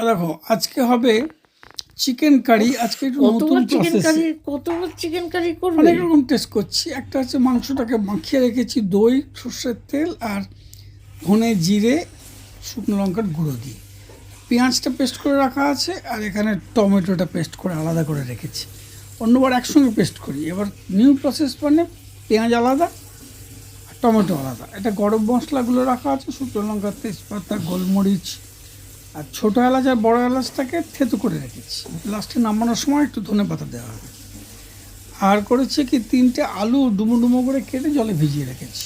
দেখো আজকে হবে চিকেন কারি। আজকে একটু নতুন প্রসেস, কতবার চিকেন কারি করবে? অনেক রকম টেস্ট করছি। একটা হচ্ছে মাংসটাকে মাখিয়ে রেখেছি দই, সর্ষের তেল আর ধনে জিরে শুকনো লঙ্কার গুঁড়ো দিয়ে। পেঁয়াজটা পেস্ট করে রাখা আছে, আর এখানে টমেটোটা পেস্ট করে আলাদা করে রেখেছি। অন্যবার একসঙ্গে পেস্ট করি, এবার নিউ প্রসেস মানে পেঁয়াজ আলাদা আর টমেটো আলাদা। এটা গরম মশলাগুলো রাখা আছে, শুকনো লঙ্কা, তেজপাতা, গোলমরিচ আর ছোটো এলাচ আর বড়ো এলাচটাকে থেতো করে রেখেছি। লাস্টে নামানোর সময় একটু ধনেপাতা দেওয়া হবে। আর করেছি কি 3টে আলু ডুমো ডুমো করে কেটে জলে ভিজিয়ে রেখেছি।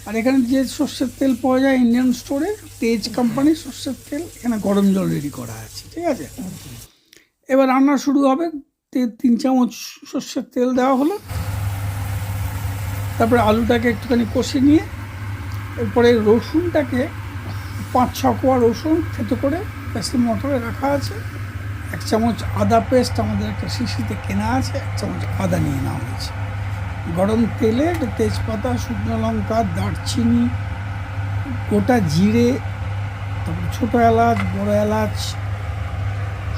আর এখানে যে সর্ষের তেল পাওয়া যায় ইন্ডিয়ান স্টোরে, তেজ কোম্পানির সর্ষের তেল, এখানে গরম জল রেডি করা আছে, ঠিক আছে। এবার রান্না শুরু হবে। 3 চামচ সর্ষের তেল দেওয়া হলো, তারপরে আলুটাকে একটুখানি কষে নিয়ে এরপরে রসুনটাকে 5-6 কোয়া রসুন থেতো করে প্রেসার মোটরে রাখা আছে। 1 চামচ আদা পেস্ট আমাদের একটা শিশিতে কেনা আছে, 1 চামচ আদা নিয়ে নেওয়া হয়েছে। গরম তেলে তেজপাতা, শুকনো লঙ্কা, দারচিনি, গোটা জিরে, তারপরে ছোটো এলাচ, বড় এলাচ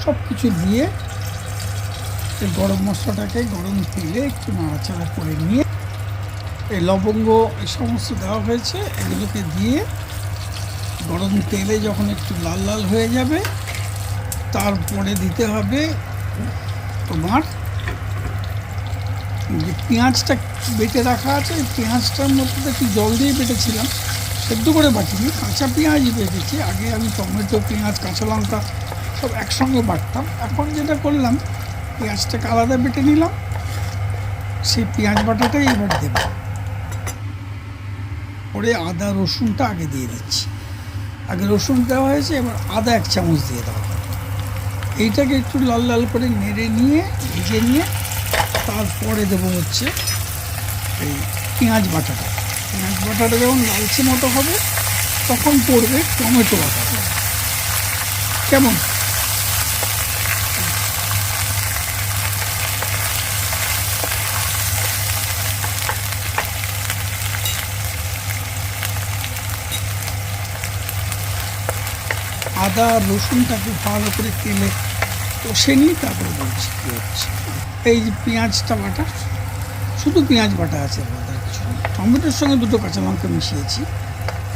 সব কিছু দিয়ে এই গরম মশলাটাকে গরম তেলে একটু নাড়াচাড়া করে নিয়ে এই লবঙ্গ এই সমস্ত দেওয়া হয়েছে, এগুলোকে দিয়ে গরম তেলে যখন একটু লাল লাল হয়ে যাবে তারপরে দিতে হবে তোমার যে পেঁয়াজটা বেটে রাখা আছে। ওই পেঁয়াজটার মধ্যে একটু জল দিয়ে বেটেছিলাম, সেদ্ধ করে বাটিনি, কাঁচা পেঁয়াজই বেটেছি। আগে আমি টমেটো, পেঁয়াজ, কাঁচা লঙ্কা সব একসঙ্গে বাটতাম। এখন যেটা করলাম, পেঁয়াজটাকে আলাদা বেটে নিলাম, সেই পেঁয়াজ বাটাটাই এবার দেব। পরে আদা রসুনটা আগে দিয়ে দিচ্ছি। আগে রসুন দেওয়া হয়েছে, এবার আদা 1 চামচ দিয়ে দেওয়া হবে। এইটাকে একটু লাল লাল করে নেড়ে নিয়ে ভেজে নিয়ে তারপরে দেবো হচ্ছে এই পেঁয়াজ বাটাটা। পেঁয়াজ বাটাটা যখন লালচে মতো হবে তখন পড়বে টমেটো বাটাটা। কেমন? আদা রসুনটাকে ভালো করে তেলে কষে নিয়ে তারপরে বলছি কী হচ্ছে। এই যে পেঁয়াজটা বাটা, শুধু পেঁয়াজ বাটা আছে, আর কিছু নেই। টমেটোর সঙ্গে 2টো কাঁচা লঙ্কা মিশিয়েছি,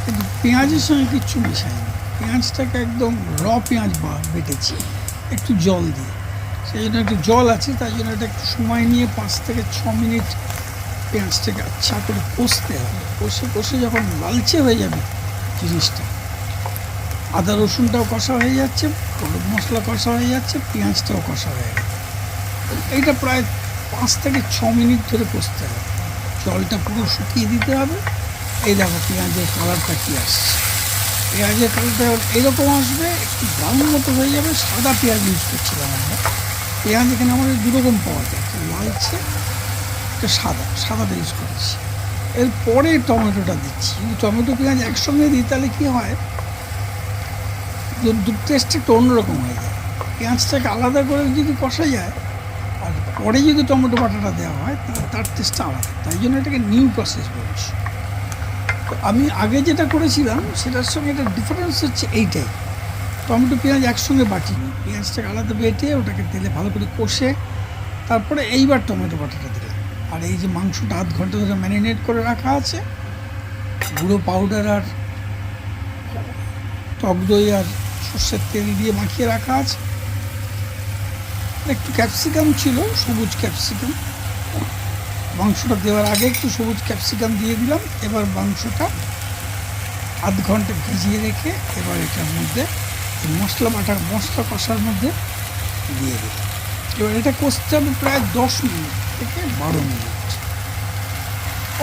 কিন্তু পেঁয়াজের সঙ্গে কিচ্ছু মেশাইনি। পেঁয়াজটাকে একদম পেঁয়াজ বেটেছি একটু জল দিয়ে। সেই জন্য একটু জল আছে, তাই জন্য এটা একটু সময় নিয়ে 5 থেকে 6 মিনিট পেঁয়াজটাকে আচ্ছা করে কষতে হবে। কষে যখন লালচে হয়ে যাবে জিনিসটা, আদা রসুনটাও কষা হয়ে যাচ্ছে, গরম মশলা কষা হয়ে যাচ্ছে, পেঁয়াজটাও কষা হয়ে গেছে, এইটা প্রায় 5 থেকে 6 মিনিট ধরে কষতে হবে। জলটা পুরো শুকিয়ে দিতে হবে। এই দেখো পেঁয়াজের কালারটা কী আসছে। পেঁয়াজের কালারটা এরকম আসবে, একটু ব্রাউন মতো হয়ে যাবে। সাদা পেঁয়াজ ইউজ করছিলাম আমরা। পেঁয়াজ এখানে আমাদের 2 রকম পাওয়া যায়, একটা লালচে, একটা সাদাটা ইউজ করেছি। এরপরে টমেটোটা দিচ্ছি। যদি টমেটো পেঁয়াজ একসঙ্গে দিই তাহলে কী হয়, টেস্টটা একটু অন্যরকম হয়ে যায়। পেঁয়াজটাকে আলাদা করে যদি কষা যায় আর পরে যদি টমেটো বাটাটা দেওয়া হয় তাহলে তার টেস্টটা আলাদা। তাই জন্য এটাকে নিউ প্রসেস বলছি। তো আমি আগে যেটা করেছিলাম সেটার সঙ্গে এটা ডিফারেন্স হচ্ছে এইটাই, টমেটো পেঁয়াজ একসঙ্গে বাটিনি, পেঁয়াজটাকে আলাদা বেটে ওটাকে তেলে ভালো করে কষে তারপরে এইবার টমেটো বাটাটা দিলাম। আর এই যে মাংসটা 1/2 ঘন্টা ধরে ম্যারিনেট করে রাখা আছে, গুঁড়ো পাউডার আর টক দই আর সর্ষের তেল দিয়ে মাখিয়ে রাখা আছে। একটু ক্যাপসিকাম ছিল, সবুজ ক্যাপসিকাম, মাংসটা দেওয়ার আগে একটু সবুজ ক্যাপসিকাম দিয়ে দিলাম। এবার মাংসটা 1/2 ঘন্টা ভিজিয়ে রেখে এবার এটার মধ্যে মশলা কষার মধ্যে দিয়ে দিলাম। এবার এটা কষতে হবে প্রায় 10 মিনিট থেকে 12 মিনিট।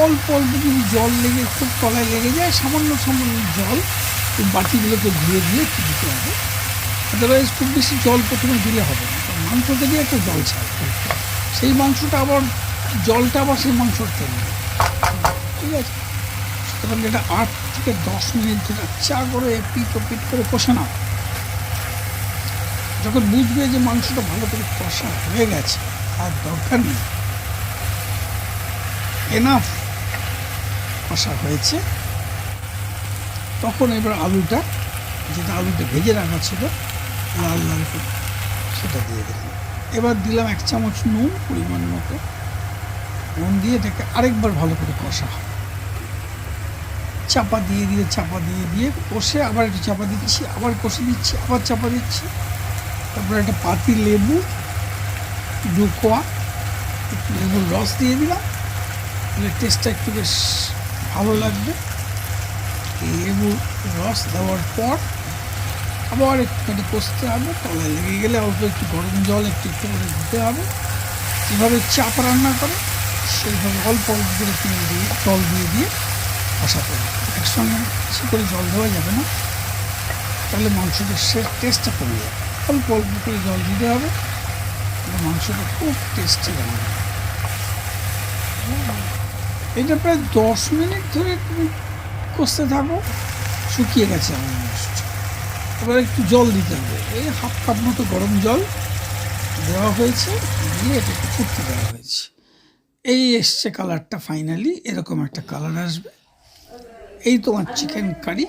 অল্প অল্প যদি জল লেগে খুব তলায় লেগে যায়, সামান্য জল বাটিগুলোকে ধুয়ে একটু দিতে হবে। আদারওয়াইজ খুব বেশি জল প্রথমে দিলে হবে না, কারণ মাংসতে দিয়ে একটা জল ছাড়বে, সেই মাংসটা আবার জলটা আবার সেই মাংসর তেল, ঠিক আছে। সুতরাং এটা 8 থেকে 10 মিনিট ধরে চা করে পিট করে কষে নাও। যখন বুঝবে যে মাংসটা ভালো করে কষা হয়ে গেছে, আর দরকার নেই, এনাফ কষা হয়েছে, তখন এবার আলুটা ভেজে রাখা ছিল লাল লাল করে সেটা দিয়ে দিলাম। এবার দিলাম 1 চামচ নুন পরিমাণ মতো। নুন দিয়ে এটাকে আরেকবার ভালো করে কষা হবে। চাপা দিয়ে দিয়ে কষে আবার একটু চাপা দিচ্ছি, আবার কষে দিচ্ছি, আবার চাপা দিচ্ছি। তারপরে একটা পাতি লেবু 2 কোয়া, একটু লেবুর রস দিয়ে দিলাম, তাহলে টেস্টটা একটু বেশ ভালো লাগবে। লেবুর রস দেওয়ার পর আবার একটুখানি কষতে হবে। তলায় লেগে গেলে অল্প একটু গরম জল একটু একটু করে দিতে হবে। যেভাবে চাপ রান্না করে সেইভাবে অল্প অল্প করে তেল দিয়ে জল দিয়ে কষাতে হবে। একসঙ্গে বেশি করে জল দেওয়া যাবে না, তাহলে মাংসটা টেস্টটা কমে যাবে। অল্প অল্প করে জল দিতে হবে, তাহলে মাংসটা খুব টেস্টি রান্না হবে। এটা প্রায় 10 মিনিট ধরে তুমি কষতে থাকো। শুকিয়ে গেছে আমার মাংসটা। এবার একটু জল দিতে হবে, এই 1/2 কাপ মতো গরম জল দেওয়া হয়েছে, দিয়ে এটা একটু ফুটতে দেওয়া হয়েছে। এই এসছে কালারটা, ফাইনালি এরকম একটা কালার আসবে। এই তোমার চিকেন কারি।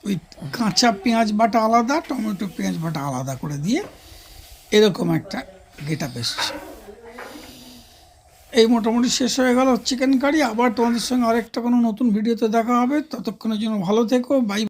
ওই কাঁচা পেঁয়াজ বাটা আলাদা, টমেটো পেঁয়াজ বাটা আলাদা করে দিয়ে এরকম একটা গেটআপ এসছে। এই মোটামুটি শেষ হয়ে গেল চিকেন কারি। আবার তোমাদের সঙ্গে আরেকটা কোনো নতুন ভিডিওতে দেখা হবে। ততক্ষণের জন্য ভালো থেকো, বাই।